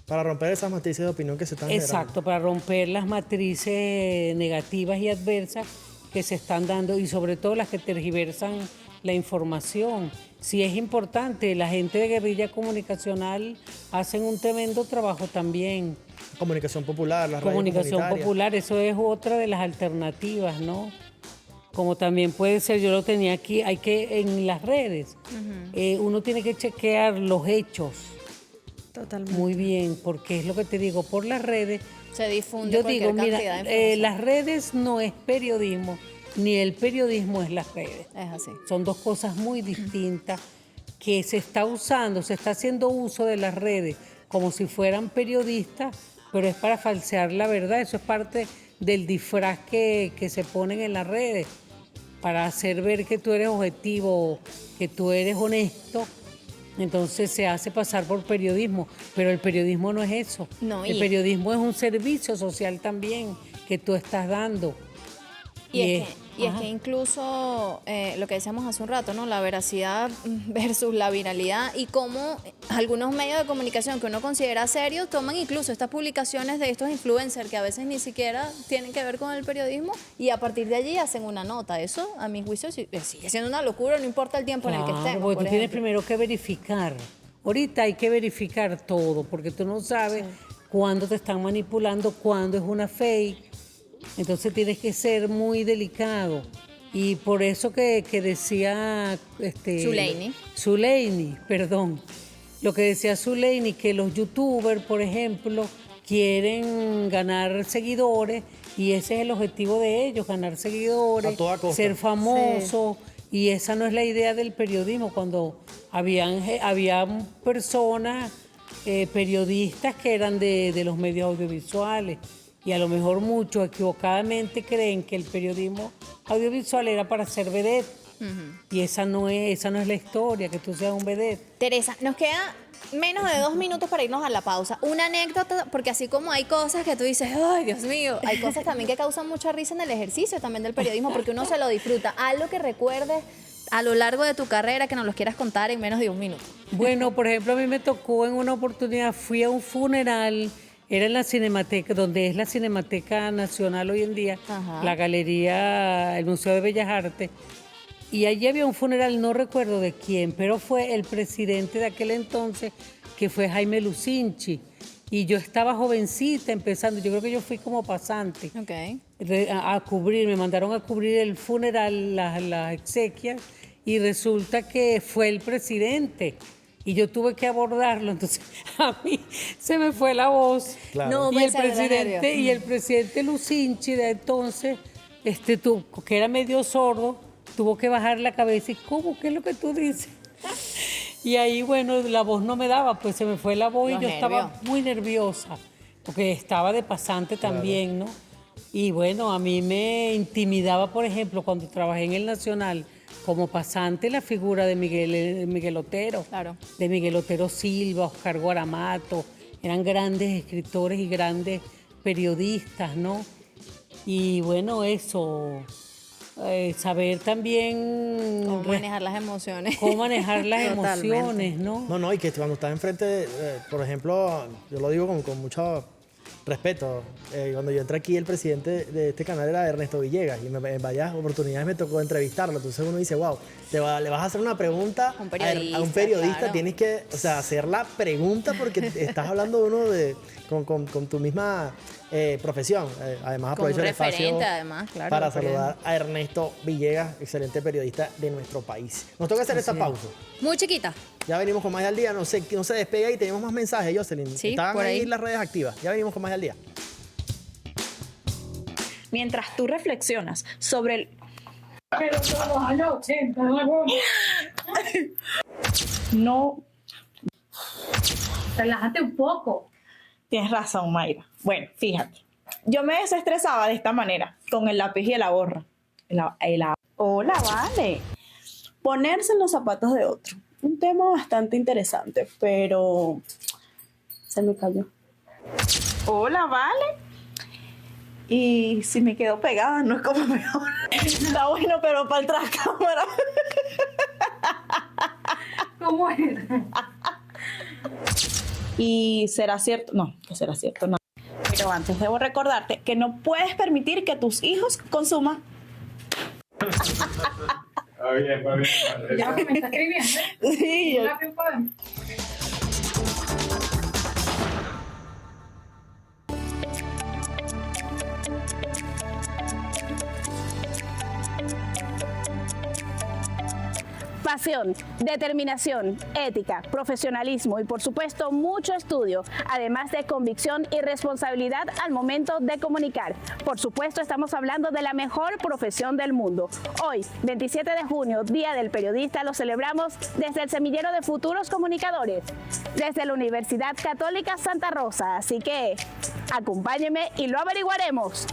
Para romper esas matrices de opinión que se están generando. Exacto, para romper las matrices negativas y adversas que se están dando y sobre todo las que tergiversan la información. Sí es importante, la gente de guerrilla comunicacional hacen un tremendo trabajo también. Comunicación popular, las Comunicación radios popular, eso es otra de las alternativas, ¿no? Como también puede ser, yo lo tenía aquí, hay que en las redes, uno tiene que chequear los hechos. Totalmente. Muy bien, porque es lo que te digo, por las redes. Se difunde Yo cualquier digo, mira, cantidad de información. las redes no es periodismo, ni el periodismo es las redes. Es así. Son dos cosas muy distintas que se está usando, se está haciendo uso de las redes como si fueran periodistas, pero es para falsear la verdad. Eso es parte del disfraz que se ponen en las redes para hacer ver que tú eres objetivo, que tú eres honesto. Entonces se hace pasar por periodismo, pero el periodismo no es eso. No, el periodismo es un servicio social también que tú estás dando. Y es que incluso lo que decíamos hace un rato, ¿no? La veracidad versus la viralidad y cómo algunos medios de comunicación que uno considera serios toman incluso estas publicaciones de estos influencers que a veces ni siquiera tienen que ver con el periodismo y a partir de allí hacen una nota. Eso, a mi juicio, sigue siendo una locura, no importa el tiempo en el que estemos. Porque por tú tienes ejemplo. primero que verificar. Ahorita hay que verificar todo porque tú no sabes cuándo te están manipulando, cuándo es una fake. Entonces tienes que ser muy delicado. Y por eso que decía Zuleini, perdón. Lo que decía Zuleini, que los youtubers, por ejemplo, quieren ganar seguidores y ese es el objetivo de ellos, ganar seguidores, a toda costa. ser famosos. Y esa no es la idea del periodismo. Cuando habían personas, periodistas que eran de los medios audiovisuales. Y a lo mejor muchos equivocadamente creen que el periodismo audiovisual era para ser vedette. Y esa no es la historia, que tú seas un vedette. Teresa, nos queda menos de 2 minutos para irnos a la pausa. Una anécdota, porque así como hay cosas que tú dices, ay, Dios mío, hay cosas también que causan mucha risa en el ejercicio también del periodismo, porque uno se lo disfruta. Algo que recuerdes a lo largo de tu carrera que nos los quieras contar en menos de 1 minuto. Bueno, por ejemplo, a mí me tocó en una oportunidad, fui a un funeral. Era en la Cinemateca, donde es la Cinemateca Nacional hoy en día, la galería, el Museo de Bellas Artes. Y allí había un funeral, no recuerdo de quién, pero fue el presidente de aquel entonces, que fue Jaime Lucinchi. Y yo estaba jovencita, empezando, yo creo que yo fui como pasante a cubrir, me mandaron a cubrir el funeral, las exequias, y resulta que fue el presidente. Y yo tuve que abordarlo, entonces a mí se me fue la voz. Claro. No, Y el presidente Lucinchi de entonces, que era medio sordo, tuvo que bajar la cabeza y ¿cómo? ¿Qué es lo que tú dices? Y ahí, bueno, la voz no me daba, pues se me fue la voz y yo estaba muy nerviosa, porque estaba de pasante también, ¿no? Y bueno, a mí me intimidaba, por ejemplo, cuando trabajé en el Nacional, como pasante la figura de Miguel Otero, de Miguel Otero Silva, Oscar Guaramato, eran grandes escritores y grandes periodistas, ¿no? Y bueno, eso, saber también... Cómo manejar las emociones. Cómo manejar las emociones, ¿no? No, y que cuando estás enfrente, por ejemplo, yo lo digo con mucho respeto. Cuando yo entré aquí, el presidente de este canal era Ernesto Villegas y en varias oportunidades me tocó entrevistarlo. Entonces uno dice, wow, le vas a hacer una pregunta a un periodista, claro. Tienes que, hacer la pregunta porque estás hablando con tu misma profesión. Además, aprovecho el espacio para saludar a Ernesto Villegas, excelente periodista de nuestro país. Nos toca hacer esta pausa. Muy chiquita. Ya venimos con más de al día, no se despega y tenemos más mensajes, Jocelyn. Sí, están por ahí las redes activas. Ya venimos con más de al día. Mientras tú reflexionas sobre el... Pero son los años 80, No. Relájate un poco. Tienes razón, Mayra. Bueno, fíjate. Yo me desestresaba de esta manera, con el lápiz y la borra. Hola, vale. Ponerse en los zapatos de otro. Un tema bastante interesante, pero se me cayó. Hola, vale. Y si me quedo pegada, no es como mejor. Está bueno, pero para el tras cámara. ¿Cómo es? ¿Y será cierto? No, no será cierto, no. Pero antes debo recordarte que no puedes permitir que tus hijos consuman. Ya que me está escribiendo. Sí, Pasión, determinación, ética, profesionalismo y por supuesto mucho estudio, además de convicción y responsabilidad al momento de comunicar. Por supuesto estamos hablando de la mejor profesión del mundo. Hoy, 27 de junio, Día del Periodista, lo celebramos desde el Semillero de Futuros Comunicadores, desde la Universidad Católica Santa Rosa. Así que acompáñenme y lo averiguaremos.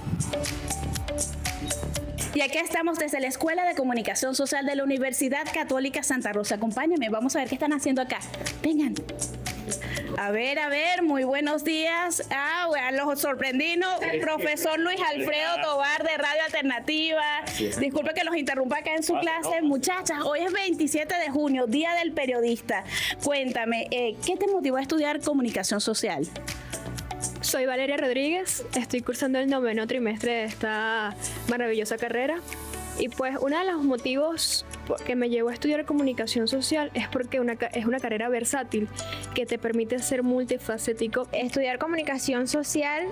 Y aquí estamos desde la Escuela de Comunicación Social de la Universidad Católica Santa Rosa. Acompáñenme, vamos a ver qué están haciendo acá. Vengan. A ver, muy buenos días. Bueno, los sorprendí, ¿no? Profesor Luis Alfredo Tobar de Radio Alternativa. Disculpe que los interrumpa acá en su clase. Muchachas, hoy es 27 de junio, Día del Periodista. Cuéntame, ¿qué te motivó a estudiar comunicación social? Soy Valeria Rodríguez, estoy cursando el 9º trimestre de esta maravillosa carrera y pues uno de los motivos que me llevó a estudiar comunicación social es porque es una carrera versátil que te permite ser multifacético. Estudiar comunicación social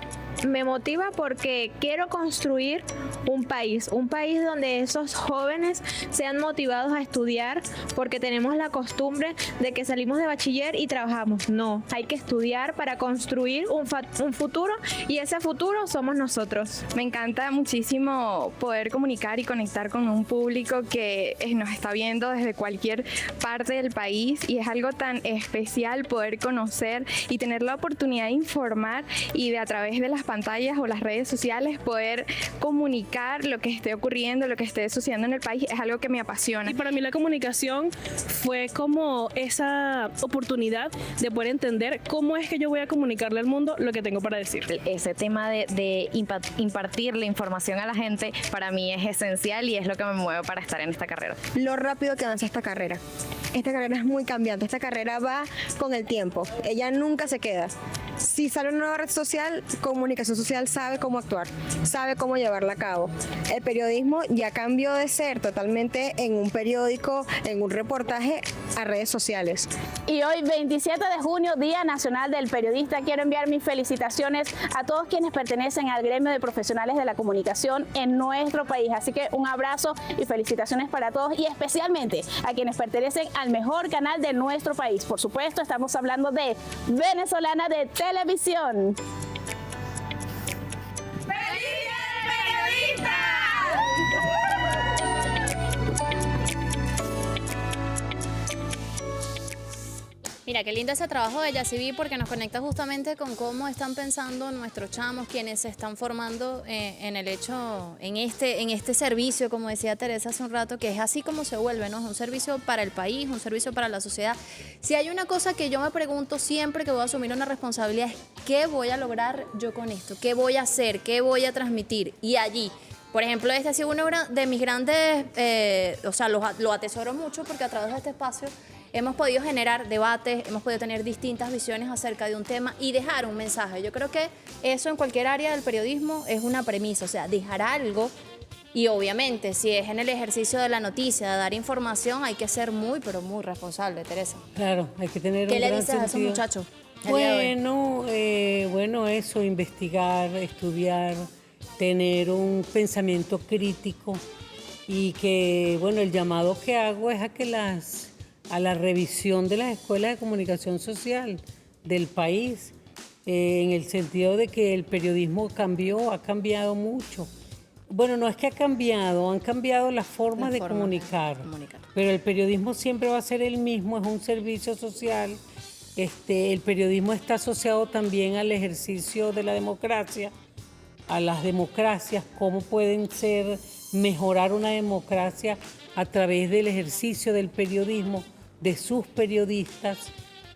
me motiva porque quiero construir un país donde esos jóvenes sean motivados a estudiar porque tenemos la costumbre de que salimos de bachiller y trabajamos. No, hay que estudiar para construir un futuro y ese futuro somos nosotros. Me encanta muchísimo poder comunicar y conectar con un público que nos está viendo desde cualquier parte del país y es algo tan especial poder conocer y tener la oportunidad de informar y de a través de las pantallas o las redes sociales poder comunicar lo que esté ocurriendo, lo que esté sucediendo en el país, es algo que me apasiona. Y para mí la comunicación fue como esa oportunidad de poder entender cómo es que yo voy a comunicarle al mundo lo que tengo para decir. Ese tema de impartir la información a la gente para mí es esencial y es lo que me mueve para estar en esta carrera. Lo rápido que avanza esta carrera. Esta carrera es muy cambiante, esta carrera va con el tiempo, ella nunca se queda. Si sale una nueva red social, comunicación social sabe cómo actuar, sabe cómo llevarla a cabo. El periodismo ya cambió de ser totalmente en un periódico, en un reportaje, a redes sociales. Y hoy, 27 de junio, Día Nacional del Periodista, quiero enviar mis felicitaciones a todos quienes pertenecen al gremio de profesionales de la comunicación en nuestro país. Así que un abrazo y felicitaciones para todos y especialmente a quienes pertenecen al mejor canal de nuestro país. Por supuesto, estamos hablando de Venezolana de Televisión. Mira, qué lindo ese trabajo de Yaciví porque nos conecta justamente con cómo están pensando nuestros chamos, quienes se están formando en este servicio, como decía Teresa hace un rato, que es así como se vuelve, ¿no? Es un servicio para el país, un servicio para la sociedad. Si hay una cosa que yo me pregunto siempre que voy a asumir una responsabilidad es ¿qué voy a lograr yo con esto? ¿Qué voy a hacer? ¿Qué voy a transmitir? Y allí, por ejemplo, este ha sido uno de mis grandes, lo atesoro mucho porque a través de este espacio hemos podido generar debates, hemos podido tener distintas visiones acerca de un tema y dejar un mensaje. Yo creo que eso en cualquier área del periodismo es una premisa, o sea, dejar algo. Y obviamente, si es en el ejercicio de la noticia, de dar información, hay que ser muy, pero muy responsable, Teresa. Claro, hay que tener un gran sentido. ¿Qué le dices a esos muchachos? Bueno, eso, investigar, estudiar, tener un pensamiento crítico y que, bueno, el llamado que hago es a la revisión de las escuelas de comunicación social del país, en el sentido de que el periodismo ha cambiado mucho. Bueno, no es que han cambiado las formas de comunicar, pero el periodismo siempre va a ser el mismo, es un servicio social. El periodismo está asociado también al ejercicio de la democracia, a las democracias, cómo pueden mejorar una democracia a través del ejercicio del periodismo, de sus periodistas,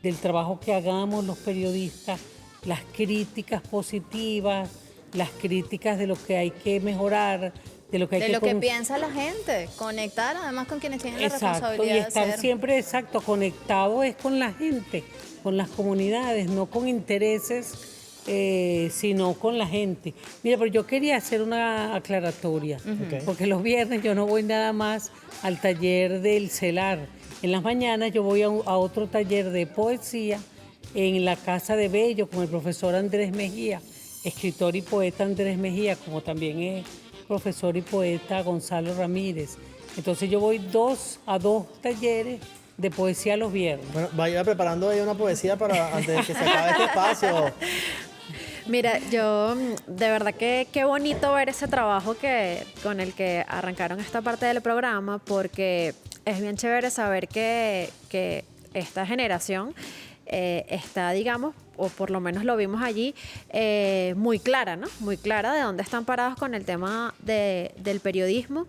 del trabajo que hagamos los periodistas, las críticas positivas, las críticas de lo que hay que mejorar, de lo que hay de que lo que piensa la gente, conectar además con quienes tienen la responsabilidad y estar de hacer. siempre, conectado es con la gente, con las comunidades, no con intereses, sino con la gente. Mira, pero yo quería hacer una aclaratoria, porque los viernes yo no voy nada más al taller del CELAR. En las mañanas yo voy a otro taller de poesía en la Casa de Bello con el profesor Andrés Mejía, escritor y poeta Andrés Mejía, como también es profesor y poeta Gonzalo Ramírez. Entonces yo voy a dos talleres de poesía los viernes. Bueno, vaya preparando ahí una poesía para antes de que se acabe este espacio. Mira, yo de verdad que qué bonito ver ese trabajo con el que arrancaron esta parte del programa, porque es bien chévere saber que esta generación está, digamos, o por lo menos lo vimos allí, muy clara, ¿no? Muy clara de dónde están parados con el tema del periodismo,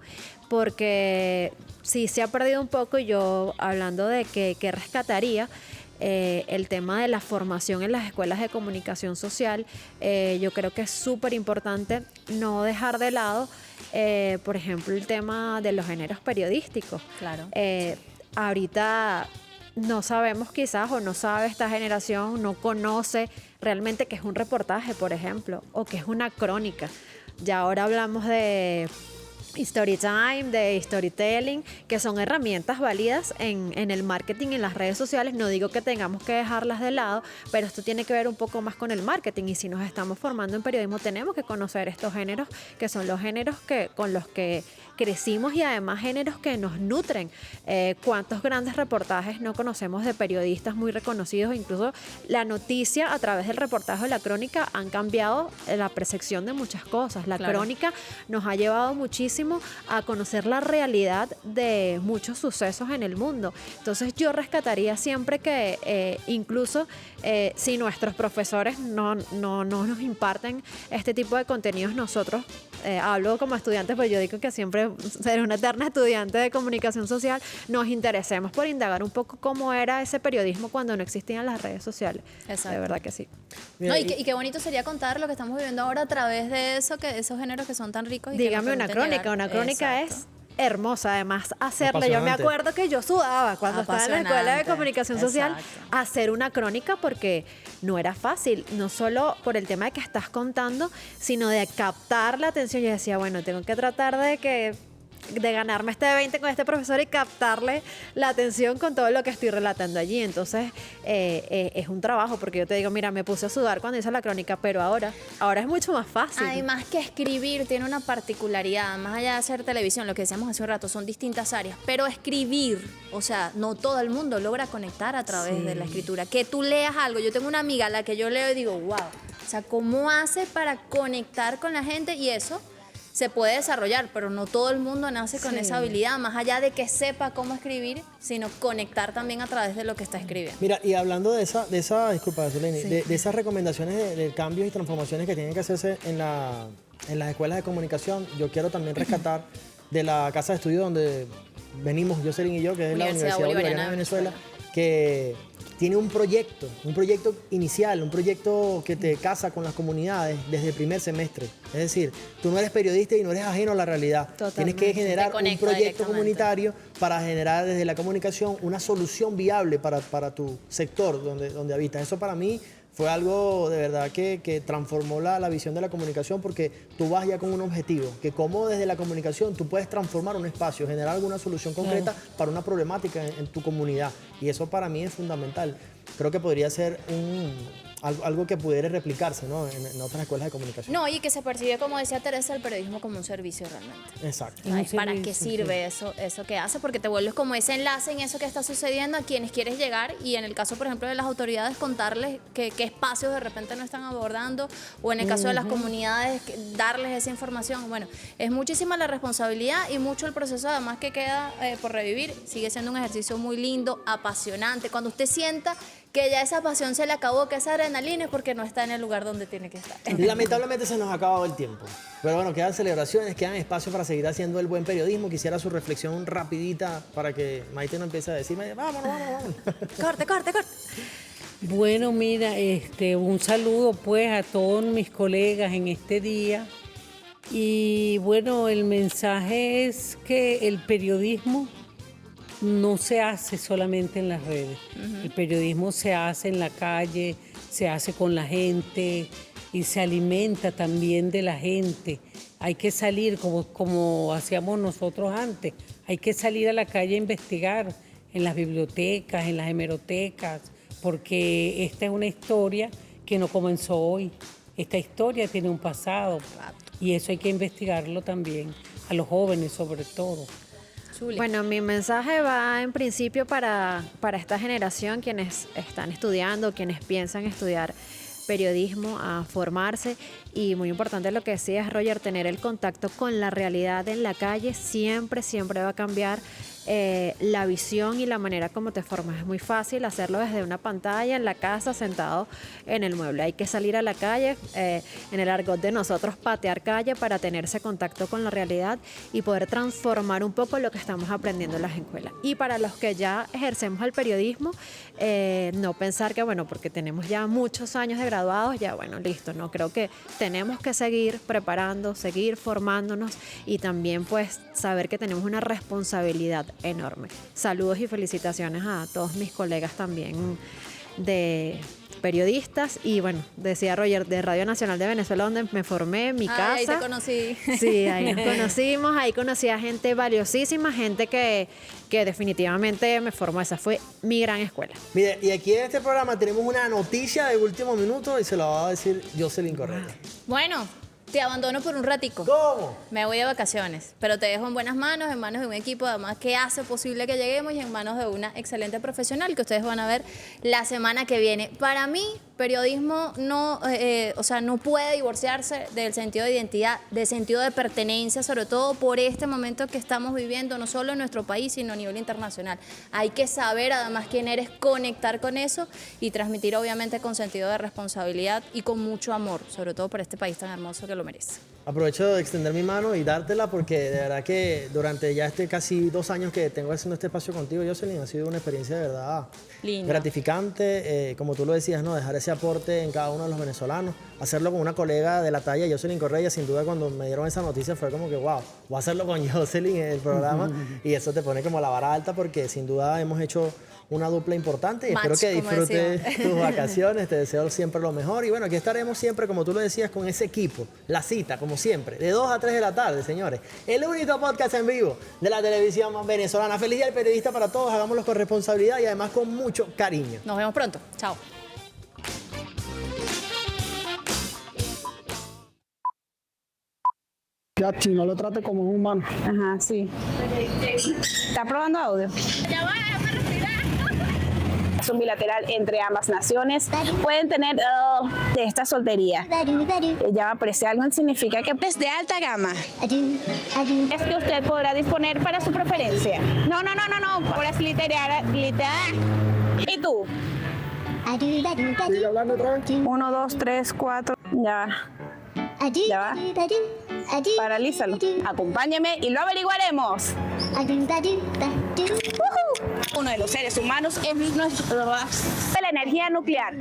porque sí se ha perdido un poco. Y yo, hablando de que rescataría el tema de la formación en las escuelas de comunicación social, yo creo que es súper importante no dejar de lado, por ejemplo, el tema de los géneros periodísticos. Claro. Ahorita no sabemos quizás, o no sabe esta generación, no conoce realmente qué es un reportaje, por ejemplo, o qué es una crónica. Ya ahora hablamos de story time, de storytelling, que son herramientas válidas en el marketing, en las redes sociales. No digo que tengamos que dejarlas de lado, pero esto tiene que ver un poco más con el marketing, y si nos estamos formando en periodismo tenemos que conocer estos géneros, que son los géneros con los que crecimos, y además géneros que nos nutren. ¿Cuántos grandes reportajes no conocemos de periodistas muy reconocidos? Incluso la noticia a través del reportaje o la crónica han cambiado la percepción de muchas cosas. La crónica nos ha llevado muchísimo a conocer la realidad de muchos sucesos en el mundo. Entonces yo rescataría siempre que incluso si nuestros profesores no nos imparten este tipo de contenidos, nosotros, hablo como estudiantes, pues yo digo que siempre seré una eterna estudiante de comunicación social, nos interesemos por indagar un poco cómo era ese periodismo cuando no existían las redes sociales. Exacto. De verdad que sí. No, y qué bonito sería contar lo que estamos viviendo ahora a través de esos géneros que son tan ricos. Y dígame una crónica. Una crónica es hermosa, además hacerla. Yo me acuerdo que yo sudaba cuando estaba en la escuela de comunicación social, hacer una crónica, porque no era fácil, no solo por el tema de que estás contando, sino de captar la atención. Yo decía, bueno, tengo que tratar de ganarme este 20 con este profesor y captarle la atención con todo lo que estoy relatando allí. Entonces es un trabajo, porque yo te digo, mira, me puse a sudar cuando hice la crónica, pero ahora es mucho más fácil. Además que escribir tiene una particularidad, más allá de hacer televisión, lo que decíamos hace un rato, son distintas áreas, pero escribir, o sea, no todo el mundo logra conectar a través de la escritura. Que tú leas algo, yo tengo una amiga a la que yo leo y digo, wow, o sea, ¿cómo hace para conectar con la gente? Y eso se puede desarrollar, pero no todo el mundo nace con esa habilidad, más allá de que sepa cómo escribir, sino conectar también a través de lo que está escribiendo. Mira, y hablando de esa disculpa, Zuleni, de esas recomendaciones de cambios y transformaciones que tienen que hacerse en las escuelas de comunicación, yo quiero también rescatar de la casa de estudio donde venimos Jocelyn y yo, que es la Universidad Bolivariana de Venezuela, que tiene un proyecto inicial, un proyecto que te casa con las comunidades desde el primer semestre. Es decir, tú no eres periodista y no eres ajeno a la realidad. Tienes que generar un proyecto comunitario para generar desde la comunicación una solución viable para tu sector donde habitas. Eso para mí fue algo de verdad que transformó la visión de la comunicación, porque tú vas ya con un objetivo, que como desde la comunicación tú puedes transformar un espacio, generar alguna solución concreta para una problemática en tu comunidad. Y eso para mí es fundamental. Creo que podría ser algo que pudiera replicarse, ¿no?, en otras escuelas de comunicación. No, y que se percibe, como decía Teresa, el periodismo como un servicio realmente. Exacto. ¿Para qué sirve eso que hace? Porque te vuelves como ese enlace en eso que está sucediendo a quienes quieres llegar, y en el caso, por ejemplo, de las autoridades, contarles qué espacios de repente no están abordando, o en el caso de las comunidades, darles esa información. Bueno, es muchísima la responsabilidad y mucho el proceso además que queda por revivir. Sigue siendo un ejercicio muy lindo, apasionante. Cuando usted sienta que ya esa pasión se le acabó, que esa adrenalina, es porque no está en el lugar donde tiene que estar. Lamentablemente se nos ha acabado el tiempo. Pero bueno, quedan celebraciones, quedan espacios para seguir haciendo el buen periodismo. Quisiera su reflexión rapidita para que Maite no empiece a decirme, vámonos. Corte. Bueno, mira, un saludo pues a todos mis colegas en este día. Y bueno, el mensaje es que el periodismo no se hace solamente en las redes. El periodismo se hace en la calle, se hace con la gente y se alimenta también de la gente. Hay que salir como hacíamos nosotros antes. Hay que salir a la calle a investigar en las bibliotecas, en las hemerotecas, porque esta es una historia que no comenzó hoy. Esta historia tiene un pasado y eso hay que investigarlo también, a los jóvenes sobre todo. Bueno, mi mensaje va en principio para esta generación, quienes están estudiando, quienes piensan estudiar periodismo, a formarse, y muy importante lo que decías, Roger, tener el contacto con la realidad en la calle siempre va a cambiar la visión y la manera como te formas. Es muy fácil hacerlo desde una pantalla en la casa, sentado en el mueble. Hay que salir a la calle, en el argot de nosotros, patear calle, para tener ese contacto con la realidad y poder transformar un poco lo que estamos aprendiendo en las escuelas. Y para los que ya ejercemos el periodismo, no pensar que, bueno, porque tenemos ya muchos años de graduados, ya bueno, listo. No, creo que tenemos que seguir preparando, seguir formándonos y también pues saber que tenemos una responsabilidad enorme. Saludos y felicitaciones a todos mis colegas también de periodistas y bueno, decía Roger, de Radio Nacional de Venezuela, donde me formé, mi casa. Ahí te conocí. Sí, ahí nos conocimos, ahí conocí a gente valiosísima, gente que definitivamente me formó. Esa fue mi gran escuela. Mire, y aquí en este programa tenemos una noticia de último minuto y se la va a decir Jocelyn Correa. Bueno, te abandono por un ratico. ¿Cómo? Me voy de vacaciones, pero te dejo en buenas manos, en manos de un equipo además que hace posible que lleguemos y en manos de una excelente profesional que ustedes van a ver la semana que viene. Para mí, periodismo no puede divorciarse del sentido de identidad, del sentido de pertenencia, sobre todo por este momento que estamos viviendo, no solo en nuestro país, sino a nivel internacional. Hay que saber además quién eres, conectar con eso y transmitir obviamente con sentido de responsabilidad y con mucho amor, sobre todo por este país tan hermoso que lo merece. Aprovecho de extender mi mano y dártela porque de verdad que durante ya casi 2 años que tengo haciendo este espacio contigo, Jocelyn, ha sido una experiencia de verdad linda, gratificante, como tú lo decías, ¿no? Dejar ese aporte en cada uno de los venezolanos, hacerlo con una colega de la talla, Jocelyn Correa. Sin duda, cuando me dieron esa noticia fue como que wow, voy a hacerlo con Jocelyn en el programa y eso te pone como la vara alta porque sin duda hemos hecho una dupla importante y match, espero que disfrutes decía. tus vacaciones, te deseo siempre lo mejor y bueno, aquí estaremos siempre, como tú lo decías, con ese equipo, la cita, como siempre, de 2 a 3 de la tarde, señores. El único podcast en vivo de la televisión venezolana. Feliz día del periodista para todos, hagámoslo con responsabilidad y además con mucho cariño. Nos vemos pronto, chao. Yachi, no lo trate como un humano. Ajá, sí. ¿Está probando audio? Un bilateral entre ambas naciones pueden tener de esta soltería. Ya va a aparecer algo, significa que es de alta gama. Es que usted podrá disponer para su preferencia. No, por así literal. ¿Y tú? Sigue hablando otra vez. 1, 2, 3, 4. Ya va. Paralízalo. Acompáñeme y lo averiguaremos. Uno de los seres humanos es de la energía nuclear.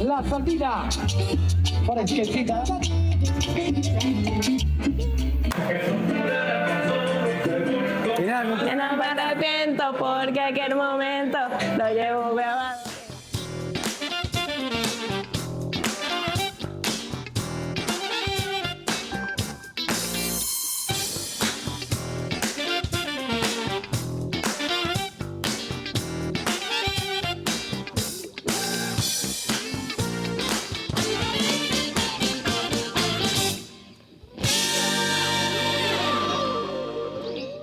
La salida fresquecita. No me arrepiento porque aquel momento lo llevo grabado.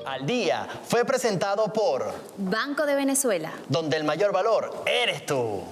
Al Día fue presentado por Banco de Venezuela, donde el mayor valor eres tú.